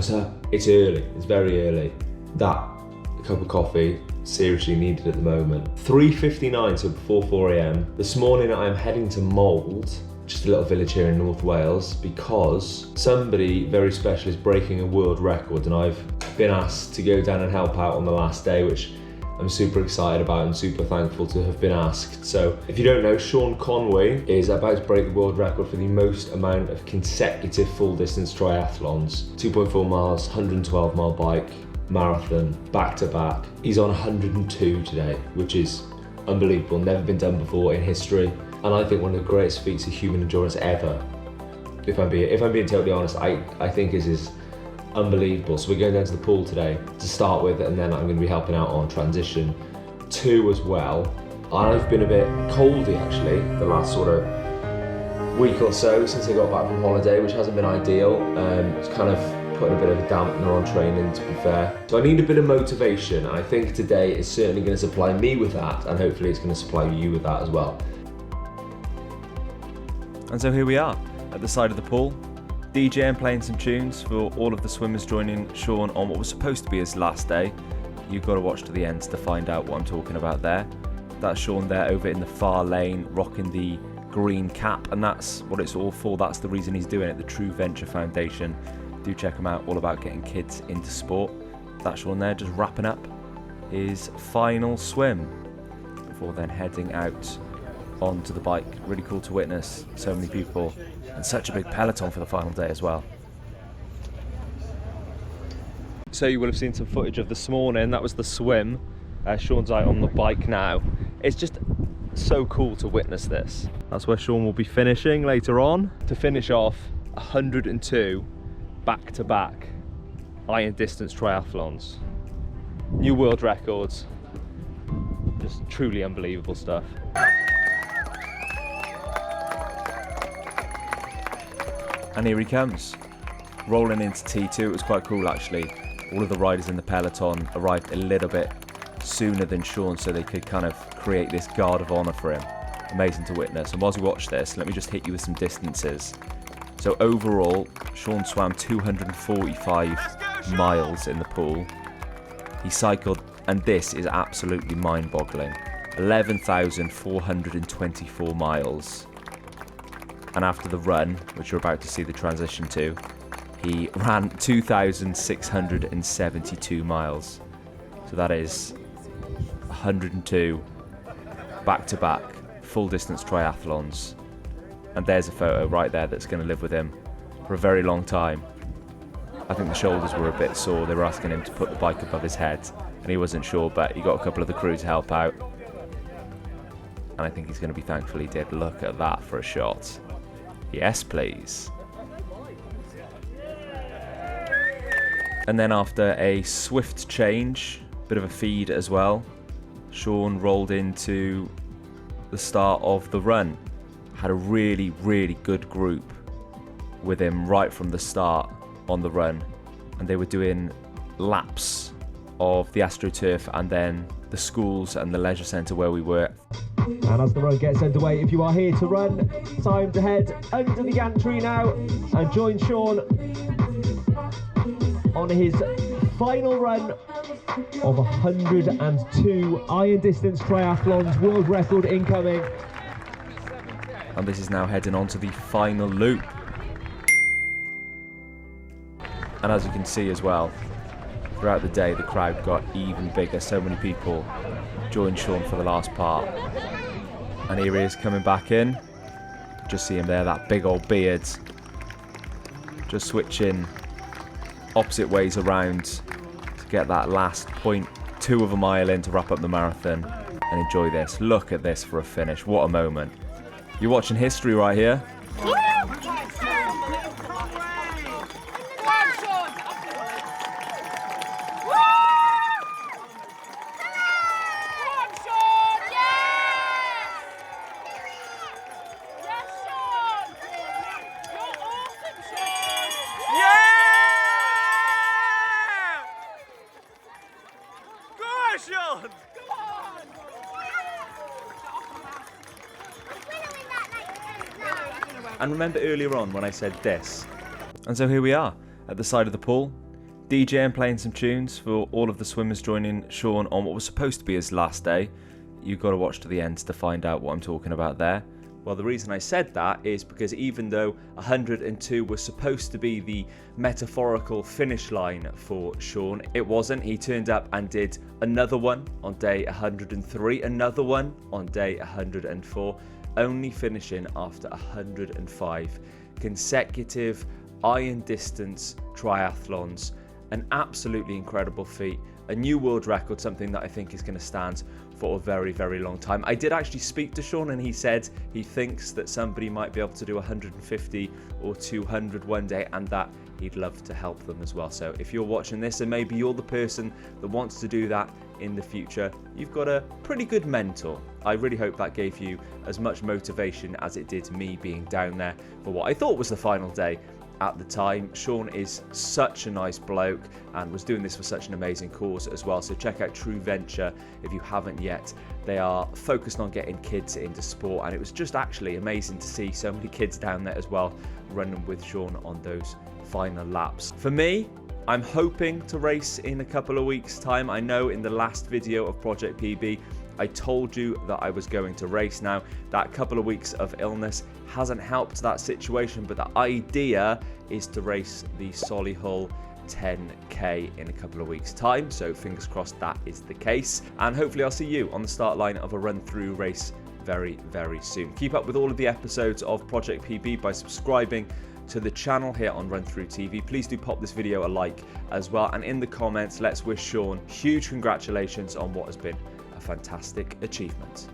What's up? It's early, it's very early. That cup of coffee, seriously needed at the moment. 3:59, so before 4 a.m. This morning I'm heading to Mould, just a little village here in North Wales, because somebody very special is breaking a world record, and I've been asked to go down and help out on the last day, which I'm super excited about and super thankful to have been asked. So if you don't know, Conway is about to break the world record for the most amount of consecutive full distance triathlons. 2.4 miles, 112 mile bike, marathon, back to back. He's on 102 today, which is unbelievable, never been done before in history. And I think one of the greatest feats of human endurance ever. If I'm being totally honest, I think is unbelievable. So we're going down to the pool today to start with, and then I'm going to be helping out on transition 2 as well. I've been a bit coldy actually the last sort of week or so since I got back from holiday, which hasn't been ideal. It's kind of putting a bit of a dampener on training, to be fair. So I need a bit of motivation, and I think today is certainly going to supply me with that, and hopefully it's going to supply you with that as well. And so here we are at the side of the pool, DJ and playing some tunes for all of the swimmers joining Sean on what was supposed to be his last day. You've got to watch to the end to find out what I'm talking about there. That's Sean there over in the far lane rocking the green cap, and that's what it's all for. That's the reason he's doing it, the True Venture Foundation. Do check him out, all about getting kids into sport. That's Sean there just wrapping up his final swim before then heading out onto the bike. Really cool to witness so many people and such a big peloton for the final day as well. So you will have seen some footage of this morning. That was the swim. Sean's out on the bike now. It's just so cool to witness this. That's where Sean will be finishing later on to finish off 102 back-to-back iron distance triathlons. New world records. Just truly unbelievable stuff. And here he comes, rolling into T2. It was quite cool actually. All of the riders in the peloton arrived a little bit sooner than Sean, so they could kind of create this guard of honour for him. Amazing to witness. And whilst we watch this, let me just hit you with some distances. So overall, Sean swam 245 miles in the pool. He cycled, and this is absolutely mind-boggling, 11,424 miles. And after the run, which you're about to see the transition to, he ran 2,672 miles. So that is 102 back-to-back full distance triathlons. And there's a photo right there that's going to live with him for a very long time. I think the shoulders were a bit sore. They were asking him to put the bike above his head and he wasn't sure, but he got a couple of the crew to help out. And I think he's going to be thankful he did. Look at that for a shot. Yes, please. And then after a swift change, bit of a feed as well, Sean rolled into the start of the run. Had a really, really good group with him right from the start on the run. And they were doing laps of the AstroTurf and then the schools and the leisure centre where we were. And as the run gets underway, if you are here to run, time to head under the gantry now and join Sean on his final run of 102 iron distance triathlons, world record incoming. And this is now heading on to the final loop. And as you can see as well, throughout the day the crowd got even bigger. So many people joined Sean for the last part. And here he is coming back in. Just see him there, that big old beard. Just switching opposite ways around to get that last 0.2 of a mile in to wrap up the marathon and enjoy this. Look at this for a finish. What a moment. You're watching history right here. And remember earlier on when I said this? And so here we are at the side of the pool. DJing, playing some tunes for all of the swimmers joining Sean on what was supposed to be his last day. You've got to watch to the end to find out what I'm talking about there. Well, the reason I said that is because even though 102 was supposed to be the metaphorical finish line for Sean, it wasn't. He turned up and did another one on day 103, another one on day 104, only finishing after 105 consecutive iron distance triathlons. An absolutely incredible feat, a new world record, something that I think is going to stand for a very, very long time. I did actually speak to Sean and he said he thinks that somebody might be able to do 150 or 200 one day and that he'd love to help them as well. So if you're watching this and maybe you're the person that wants to do that in the future, you've got a pretty good mentor. I really hope that gave you as much motivation as it did me being down there for what I thought was the final day. At the time, Sean is such a nice bloke and was doing this for such an amazing cause as well. So check out True Venture if you haven't yet. They are focused on getting kids into sport, and it was just actually amazing to see so many kids down there as well running with Sean on those final laps. For me, I'm hoping to race in a couple of weeks' time. I know in the last video of Project PB, I told you that I was going to race. Now, that couple of weeks of illness hasn't helped that situation, but the idea is to race the Solihull 10k in a couple of weeks' time. So fingers crossed that is the case. And hopefully I'll see you on the start line of a run-through race very, very soon. Keep up with all of the episodes of Project PB by subscribing to the channel here on RunThrough TV. Please do pop this video a like as well. And in the comments, let's wish Sean huge congratulations on what has been a fantastic achievement.